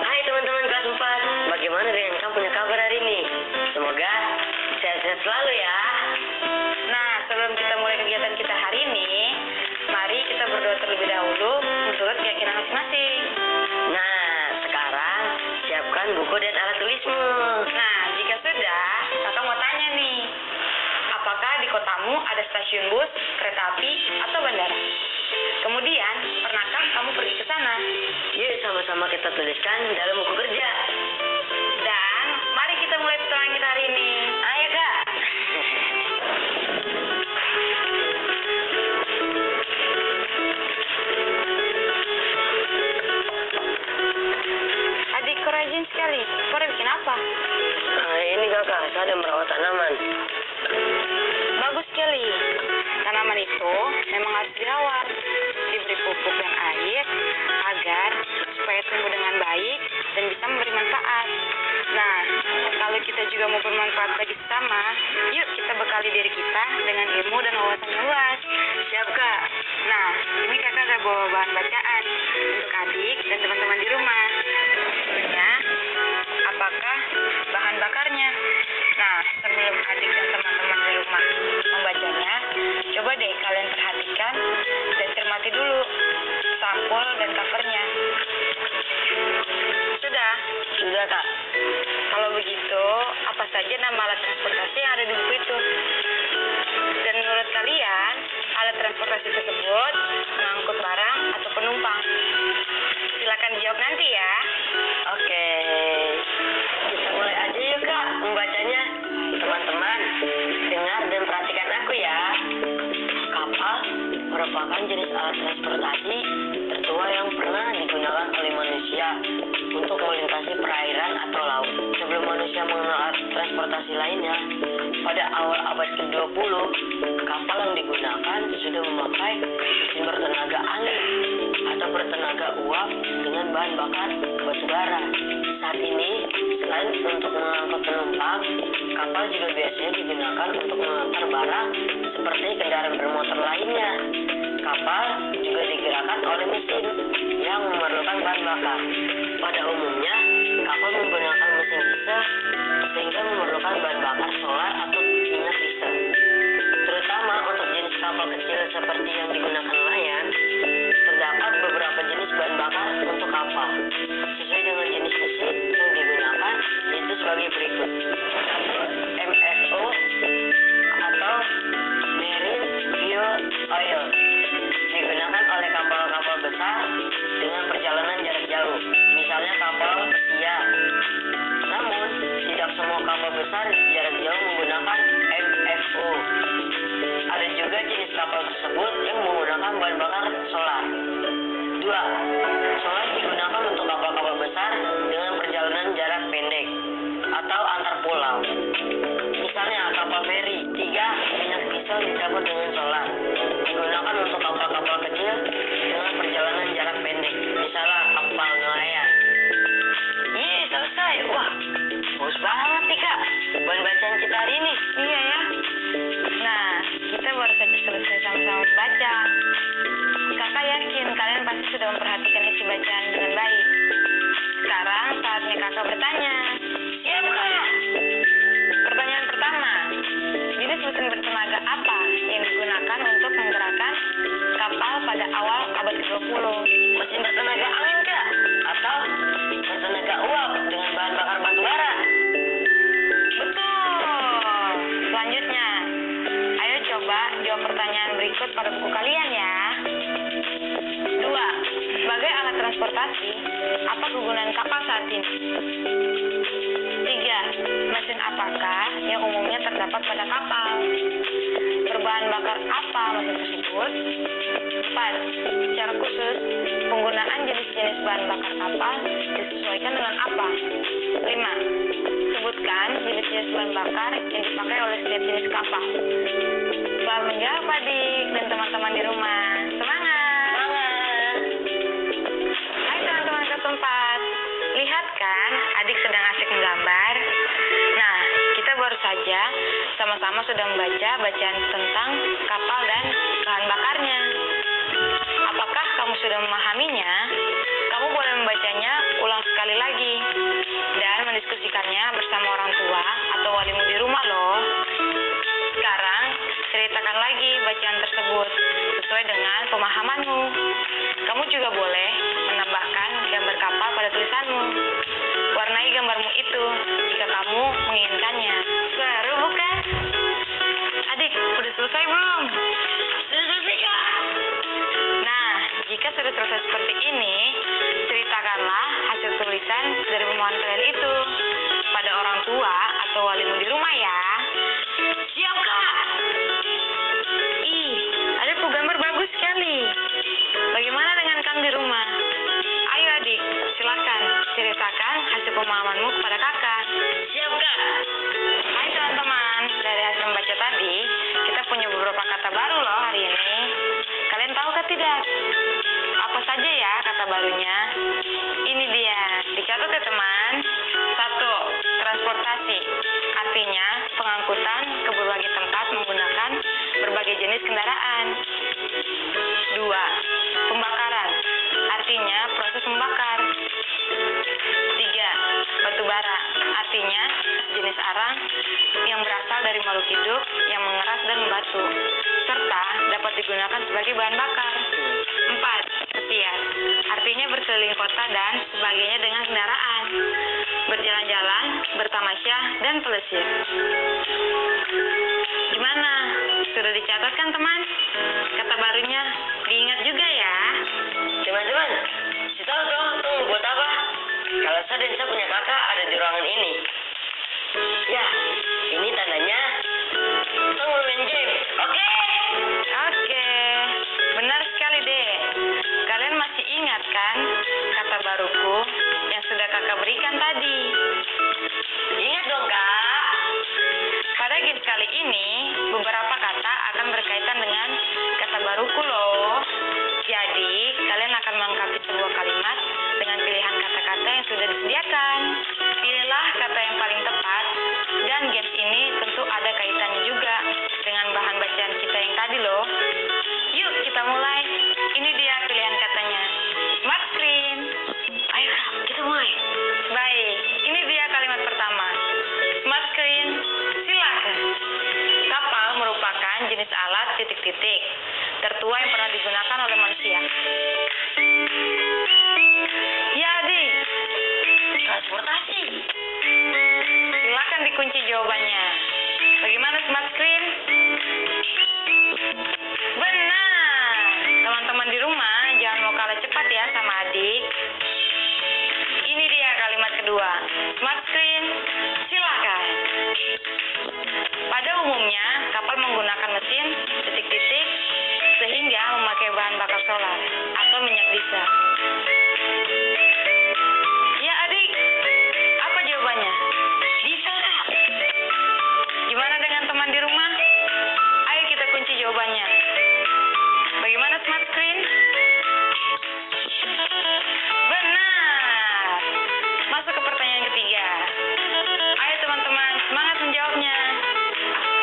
Hai teman-teman kelas 4, bagaimana dengan kamu punya kabar hari ini? Semoga sehat-sehat selalu ya. Nah, sebelum kita mulai kegiatan kita hari ini, mari kita berdoa terlebih dahulu menurut keyakinan masing-masing. Nah, sekarang siapkan buku dan alat tulismu. Nah, jika sudah, kakak mau tanya nih, apakah di kotamu ada stasiun bus, kereta api, atau bandara? Kemudian, pernahkah kamu pergi ke sana? Yuk sama-sama kita tuliskan dalam buku kerja. Dan mari kita mulai petualangan kita hari ini. Ayo kak. Adikku rajin sekali. Kau udah bikin apa? Ini kakak, saya ada merawat tanaman. Bagus sekali. Tanaman itu memang harus dirawat, diberi pupuk dan air agar supaya tumbuh dengan baik dan bisa memberi manfaat. Nah, kalau kita juga mau bermanfaat bagi sesama, yuk kita bekali diri kita dengan ilmu dan wawasan yang luas. Siap kak. Nah, ini kakak ada bawa bahan bacaan untuk adik dan teman-teman di rumah. Tentunya, apakah bahan bakarnya? Nah, sebelum adik dan teman-teman di rumah membacanya, coba deh kalian perhatikan dan cermati dulu sampul dan covernya. Sudah? Sudah kak. Kalau begitu, apa saja nama alat transportasi yang ada di buku itu? Dan menurut kalian, alat transportasi tersebut mengangkut barang atau penumpang? Silakan dijawab nanti ya. Oke. Kita mulai aja yuk kak membacanya. Teman-teman, dengar dan perhatikan aku ya. Kapal merupakan jenis alat transportasi tertua yang pernah digunakan oleh manusia untuk melintasi perairan atau laut. Sebelum manusia mengenal alat transportasi lainnya, pada awal abad ke-20, kapal yang digunakan sudah memakai mesin bertenaga angin atau bertenaga uap dengan bahan bakar batu bara. Saat ini, selain untuk mengangkut penumpang, kapal juga biasanya digunakan untuk mengantar barang seperti kendaraan bermotor lainnya. Kapal juga digerakkan oleh mesin yang memerlukan bahan bakar. Pada umumnya, kapal menggunakan mesin diesel sehingga memerlukan bahan bakar solar atau minyak diesel. Terutama untuk jenis kapal kecil seperti yang digunakan nelayan, terdapat beberapa jenis bahan bakar untuk kapal. Sesuai dengan jenis mesin yang digunakan, itu sebagai berikut. MFO atau Marine Fuel Oil digunakan oleh kapal-kapal besar dengan perjalanan jarak jauh, misalnya kapal pesiar. Namun, tidak semua kapal besar jarak jauh menggunakan MFO. Ada juga jenis kapal tersebut yang menggunakan jenis? 3. Mesin apakah yang umumnya terdapat pada kapal? Berbahan bakar apa mesin tersebut? 4. Secara khusus, penggunaan jenis-jenis bahan bakar kapal disesuaikan dengan apa? 5. Sebutkan jenis-jenis bahan bakar yang dipakai oleh setiap jenis kapal. Selamat menjawab adik dan teman-teman di rumah. Semangat! Semangat. Hai teman-teman keempat. Lihat kan, adik sedang asik menggambar. Nah, kita baru saja sama-sama sudah membaca bacaan tentang kapal dan bahan bakarnya. Apakah kamu sudah memahaminya? Kamu boleh membacanya ulang sekali lagi dan mendiskusikannya bersama orang tua atau walimu di rumah loh. Sekarang, ceritakan lagi bacaan tersebut sesuai dengan pemahamanmu. Kamu juga boleh menambahkan gambar kapal pada tulisanmu. Warnai gambarmu itu jika kamu menginginkannya. Seru bukan? Adik, udah selesai belum? Sudah selesai, Kak. Nah, jika sudah selesai seperti ini, ceritakanlah hasil tulisan dari pemohon kalian itu pada orang tua atau walimu di rumah ya. Siap, Kak. Ih, adikku gambar bagus sekali. Bagaimana dengan kamu di rumah? Ayo adik, silakan ceritakan hasil pemahamanmu kepada kakak. Siap, Kak. Hai teman-teman, dari hasil membaca tadi, kita punya beberapa kata baru loh hari ini. Kalian tahu kah tidak? Apa saja ya kata barunya? Ini dia, dicatat ya teman. 1. Transportasi, artinya pengangkutan ke berbagai tempat menggunakan berbagai jenis kendaraan. 2. Pembakaran, artinya proses membakar. 3. Batu bara, artinya jenis arang yang berasal dari makhluk hidup yang mengeras dan membatu, serta dapat digunakan sebagai bahan bakar. 4. Pesiar, artinya berkeliling kota dan sebagainya dengan kendaraan, berjalan-jalan, bertamasya, dan pelesir. Gimana? Sudah dicatat kan teman? Kata barunya diingat juga ya. Teman-teman, saya tahu toh tunggu buat apa? Kalau saya dan saya punya kakak ada di ruangan ini. Ya, ini tandanya tunggu main game. Oke? Oke, benar sekali deh. Kalian masih ingat kan kata baruku yang sudah kakak berikan tadi? Ingat dong, Kak. Pada game kali ini, beberapa kata akan berkaitan dengan kata baruku loh. Jadi, kalian akan melengkapi sebuah kalimat dengan pilihan kata-kata yang sudah disediakan. Pilihlah kata yang paling tepat, dan game ini tentu ada kaitannya juga dengan bahan bacaan kita yang tadi loh. Yuk, kita mulai. Ini dia pilihan katanya. Smart screen. Ayo, Kak, kita mulai. Baik, ini dia kalimat pertama. Smart screen, silakan. Kapal merupakan jenis alat titik-titik tertua yang pernah digunakan oleh manusia. Ya, adik. Transportasi. Silakan dikunci jawabannya. Bagaimana smart screen? Benar. Teman-teman di rumah, jangan mau kalah cepat ya sama adik. Ini dia kalimat kedua. Smart screen, silakan. Pada umumnya, kapal menggunakan mesin titik-titik sehingga memakai bahan bakar solar atau minyak diesel. Ya adik, apa jawabannya? Diesel, Kak. Gimana dengan teman di rumah? Ayo kita kunci jawabannya. Bagaimana smart screen? Benar. Masuk ke pertanyaan ketiga. Ayo teman-teman, semangat menjawabnya.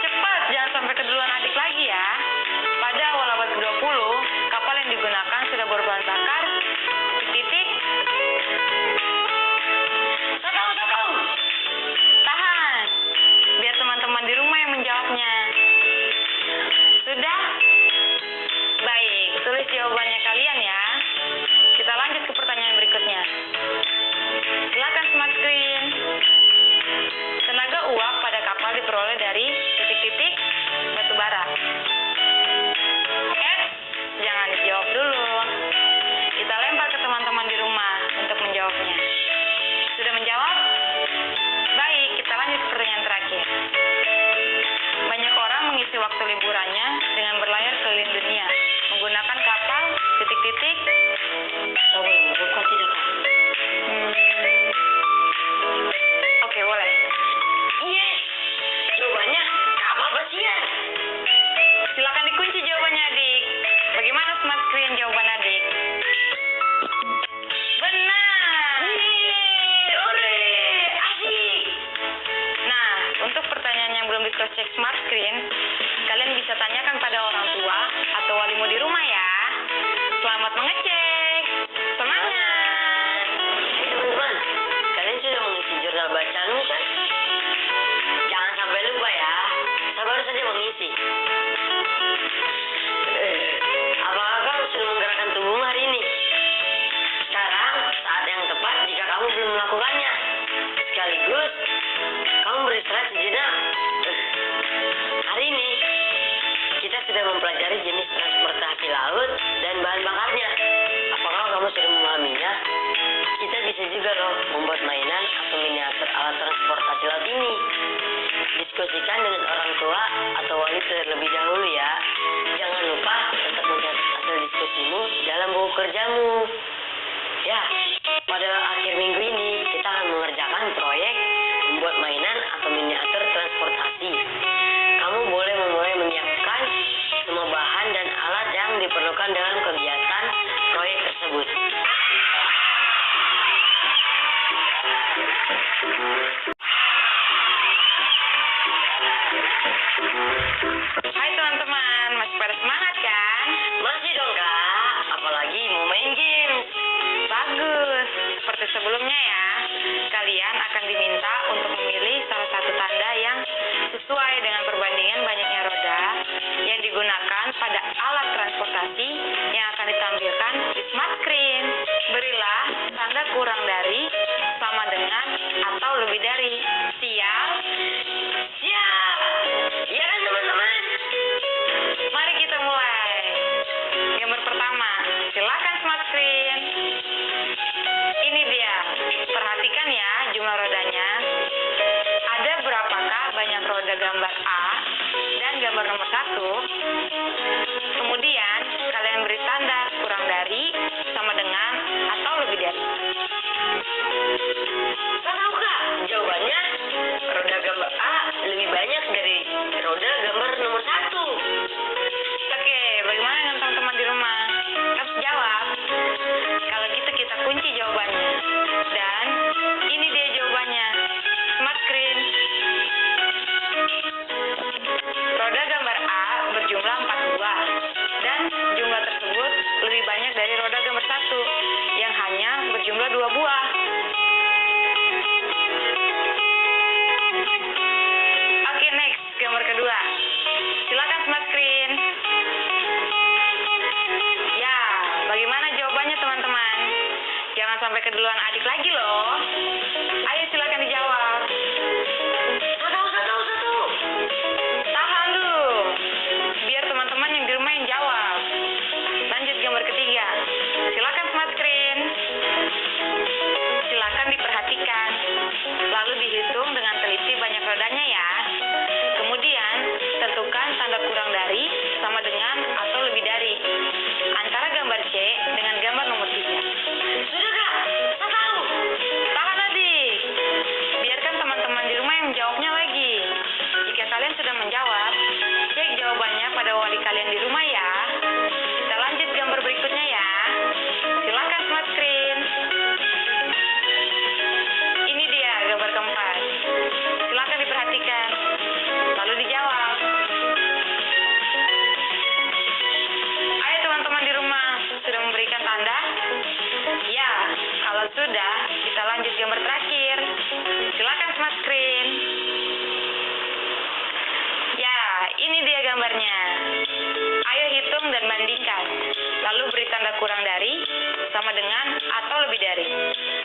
Cepat, jangan sampai keduluan adik lagi ya. Pada awal abad ke-20, kapal yang digunakan sudah berbahan bakar titik-titik melakukannya. Sekaligus, kamu beristirahat sejenak. Hari ini, kita sudah mempelajari jenis transportasi laut dan bahan bakarnya. Apakah kamu sudah memahaminya? Kita bisa juga loh membuat mainan atau miniatur alat transportasi laut ini. Diskusikan dengan orang tua atau wali terlebih dahulu ya. Jangan lupa untuk mencatat hasil diskusimu dalam buku kerjamu. Ya, pada akhir minggu ini kita akan mengerjakan proyek membuat mainan atau miniatur transportasi. Kamu boleh memulai menyiapkan semua bahan dan alat yang diperlukan dalam kegiatan proyek tersebut. Hai teman-teman, masih pada semangat kan? Masih dong kak, apalagi mau main games. Bagus, seperti sebelumnya ya. Kalian akan diminta untuk memilih salah satu tanda yang sesuai dengan perbandingan banyaknya roda yang digunakan pada alat transportasi yang akan ditampilkan di smart screen. Berilah tanda kurang dari, sama dengan, atau lebih dari. Siap? Siap! Iya kan teman-teman? Mari kita mulai. Gambar pertama, silakan smart screen. Ini dia. Perhatikan ya jumlah rodanya. Ada berapakah banyak roda gambar A dan gambar nomor 1? Kemudian kalian beri tanda kurang dari, sama dengan, atau lebih dari. Tahu kak, jawabannya roda gambar A lebih banyak dari roda gambar nomor 1. Oke, bagaimana dengan teman-teman di rumah? Harus jawab. Kalau gitu kita kunci jawabannya. Dan ini dia jawabannya. Smart screen. Roda gambar A berjumlah 4 buah. Dan jumlah tersebut lebih banyak dari roda gambar 1 yang hanya berjumlah 2 buah. Oke, next. Gambar kedua. Silakan smart screen. Ya, bagaimana jawabannya teman-teman? Jangan sampai keduluan adik lagi loh. Ayo silakan dijawab. Satu. Tahan dulu. Biar teman-teman yang di rumah yang jawab. Lanjut gambar ketiga. Silakan smart screen. Silakan diperhatikan. Lalu dihitung dengan teliti banyak rodanya ya. Kemudian tentukan tanda kurang dari, sama dengan, atau lebih dari antara gambar C dengan gambar nomor 3. Sudah kak, saya tahu. Tahan adik. Biarkan teman-teman di rumah yang menjawabnya lagi. Jika kalian sudah menjawab, cek jawabannya pada wali kalian di rumah ya. Kita lanjut gambar berikutnya ya. Silakan smart screen. Ini dia gambar keempat. Silakan diperhatikan. Lalu dijawab. Ayo teman-teman di rumah, sudah memberikan tanda? Ya, kalau sudah, kita lanjut gambar terakhir. Silakan smart screen. Ya, ini dia gambarnya. Ayo hitung dan bandingkan. Lalu beri tanda kurang dari, sama dengan, atau lebih dari.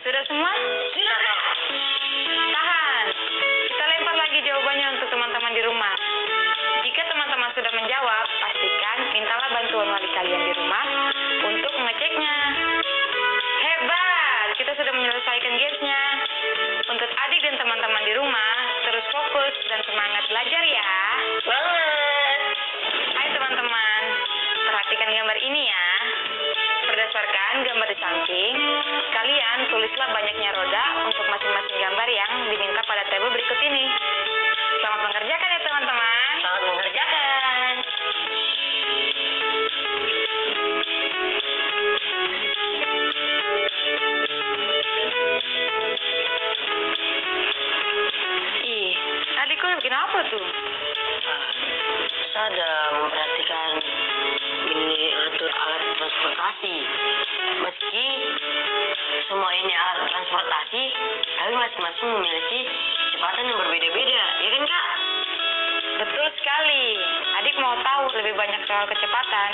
Sudah semua? Sudah kak. Tahan. Kita lempar lagi jawabannya untuk teman-teman di rumah. Jika teman-teman sudah menjawab, pastikan mintalah bantuan wali kalian di rumah untuk mengeceknya. Hebat! Kita sudah menyelesaikan gamesnya. Untuk adik dan teman-teman di rumah, terus fokus dan semangat belajar ya. Banget. Ayo teman-teman, perhatikan gambar ini ya. Berdasarkan gambar di samping, kalian tulislah banyaknya roda untuk masing-masing gambar yang diminta pada tabel berikut ini. Selamat mengerjakan ya teman-teman. Selamat mengerjakan. Ih, adikku bikin apa tuh? Saya ada memperhatikan miniatur alat transportasi. Meski semua ini alat transportasi, tapi masing-masing memiliki kecepatan yang berbeda-beda, ya kan kak? Betul sekali. Adik mau tahu lebih banyak soal kecepatan?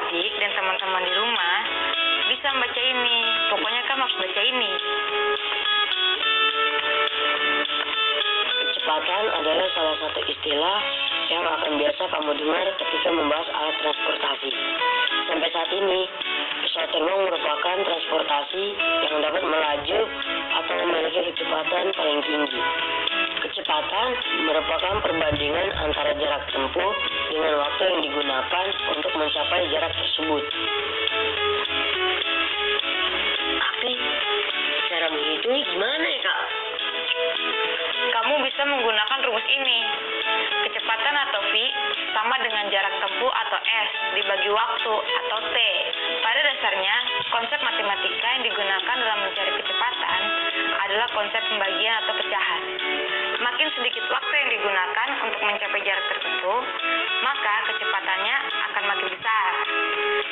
Adik dan teman-teman di rumah bisa membaca ini. Pokoknya kamu harus baca ini. salah satu istilah yang akan biasa kamu dengar ketika membahas alat transportasi. Sampai saat ini, pesawat terbang merupakan transportasi yang dapat melaju atau memiliki kecepatan paling tinggi. Kecepatan merupakan perbandingan antara jarak tempuh dengan waktu yang digunakan untuk mencapai jarak tersebut. Tapi, cara menghitungnya gimana ya, Kak? Kamu bisa menggunakan rumus ini. Kecepatan atau V sama dengan jarak tempuh atau S dibagi waktu atau T. Pada dasarnya, konsep matematika yang digunakan dalam mencari kecepatan adalah konsep pembagian atau pecahan. Semakin sedikit waktu yang digunakan untuk mencapai jarak tertentu, maka kecepatannya akan makin besar.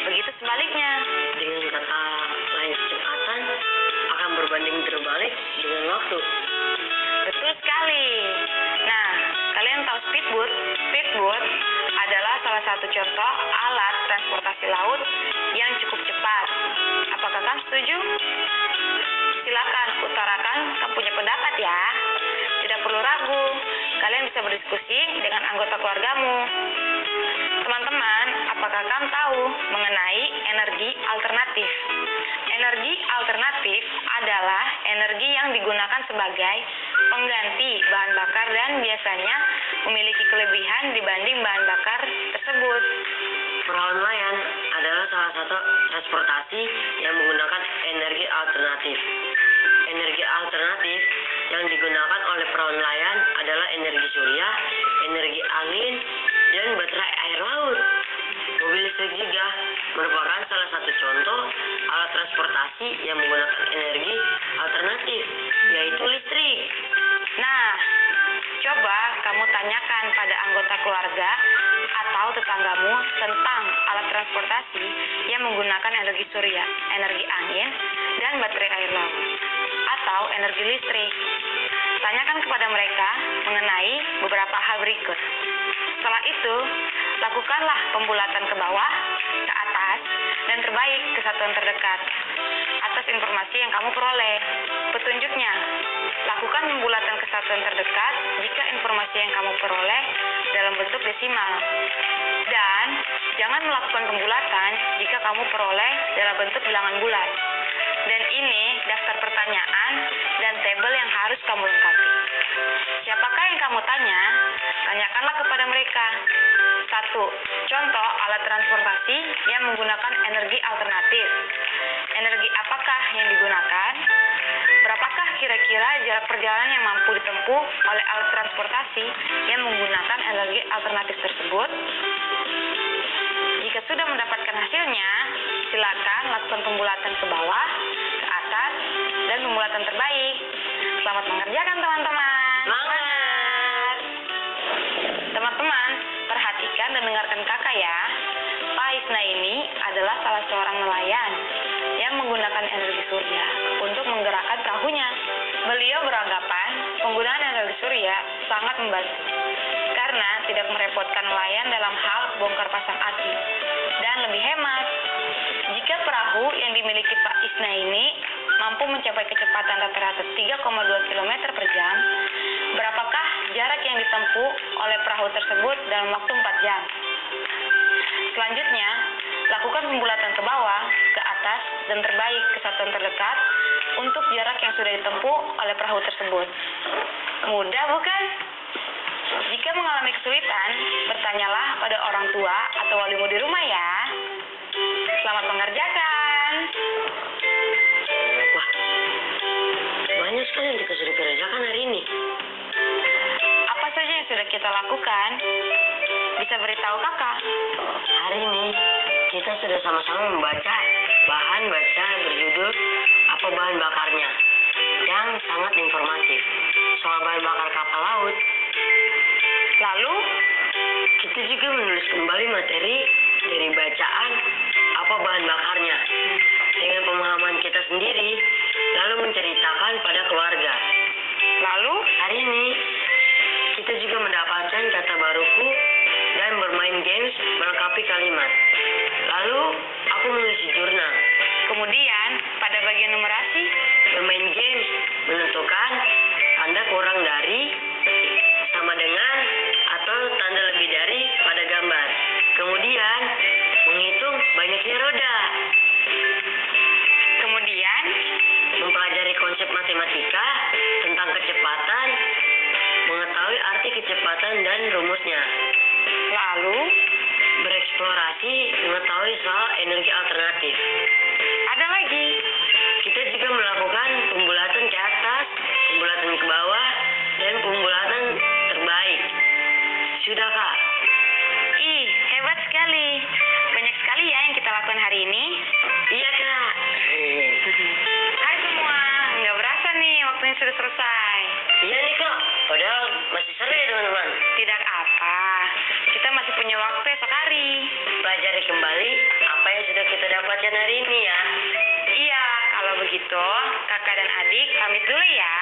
Begitu sebaliknya. Dengan kata lain, kecepatan akan berbanding terbalik dengan waktu. Betul sekali. Nah, kalian tahu speedboat? Speedboat adalah salah satu contoh alat transportasi laut yang cukup cepat. Apakah kamu setuju? Silakan utarakan kamu punya pendapat ya. Tidak perlu ragu. Kalian bisa berdiskusi dengan anggota keluargamu. Teman-teman, apakah kamu tahu mengenai energi alternatif? Energi alternatif adalah energi yang digunakan sebagai pengganti bahan bakar dan biasanya memiliki kelebihan dibanding bahan bakar tersebut. Perahu nelayan adalah salah satu transportasi yang menggunakan energi alternatif. Energi alternatif yang digunakan oleh perahu nelayan adalah energi surya, energi angin, dan baterai air laut. Mobil listrik juga merupakan salah satu contoh alat transportasi yang menggunakan energi alternatif, yaitu listrik. Nah, coba kamu tanyakan pada anggota keluarga atau tetanggamu tentang alat transportasi yang menggunakan energi surya, energi angin, dan baterai air laut, atau energi listrik. Tanyakan kepada mereka mengenai beberapa hal berikut. Setelah itu, lakukanlah pembulatan ke bawah, ke atas, dan terbaik ke satuan terdekat atas informasi yang kamu peroleh. Petunjuknya, lakukan pembulatan ke satuan terdekat jika informasi yang kamu peroleh dalam bentuk desimal. Dan jangan melakukan pembulatan jika kamu peroleh dalam bentuk bilangan bulat. Dan ini daftar pertanyaan dan tabel yang harus kamu lengkapi. Siapakah yang kamu tanya? Tanyakanlah kepada mereka. 1. Contoh alat transportasi yang menggunakan energi alternatif. Energi apakah yang digunakan? Berapakah kira-kira jarak perjalanan yang mampu ditempuh oleh alat transportasi yang menggunakan energi alternatif tersebut? Jika sudah mendapatkan hasilnya, silakan lakukan pembulatan ke bawah, ke atas, dan pembulatan terbaik. Selamat mengerjakan teman-teman. Semangat! Teman-teman, perhatikan dan dengarkan kakak ya. Pak Isna ini adalah salah seorang nelayan yang menggunakan energi surya untuk menggerakkan perahunya. Beliau beranggapan penggunaan energi surya sangat membantu karena tidak merepotkan nelayan dalam hal bongkar pasang aki dan lebih hemat. Jika perahu yang dimiliki Pak Isna ini mampu mencapai kecepatan rata-rata 3,2 km per jam, berapakah jarak yang ditempuh oleh perahu tersebut dalam waktu 4 jam? Selanjutnya, lakukan pembulatan ke bawah, ke atas, dan terbaik ke satuan terdekat untuk jarak yang sudah ditempuh oleh perahu tersebut. Mudah bukan? Jika mengalami kesulitan, bertanyalah pada orang tua atau walimu di rumah ya. Selamat mengerjakan. Wah, banyak sekali yang kita sudah kerjakan hari ini. Apa saja yang sudah kita lakukan? Bisa beritahu kakak. Hari ini kita sudah sama-sama membaca bahan baca berjudul Apa Bahan Bakarnya yang sangat informatif soal bahan bakar kapal laut. Lalu, Kita juga menulis kembali materi dari bacaan Apa Bahan Bakarnya dengan pemahaman kita sendiri, lalu menceritakan pada keluarga. lalu, Hari ini kita juga mendapatkan kata baruku dan bermain games melengkapi kalimat. Lalu aku mengisi jurnal. kemudian pada bagian numerasi, Bermain games menentukan tanda kurang dari sama dengan eksplorasi mengetahui soal energi alternatif. Ada lagi. Kita juga melakukan pembulatan ke atas, pembulatan ke bawah, dan pembulatan terbaik. Sudah, Kak. Ih, hebat sekali. Banyak sekali ya yang kita lakukan hari ini. Iya, Kak. Hai semua, nggak berasa nih waktunya sudah selesai. Iya nih, Kak. Padahal masih seru ya, teman-teman. Tidak apa, kita masih punya waktu esok hari. Pelajari kembali apa yang sudah kita dapatkan hari ini ya. Iya, kalau begitu kakak dan adik pamit dulu ya.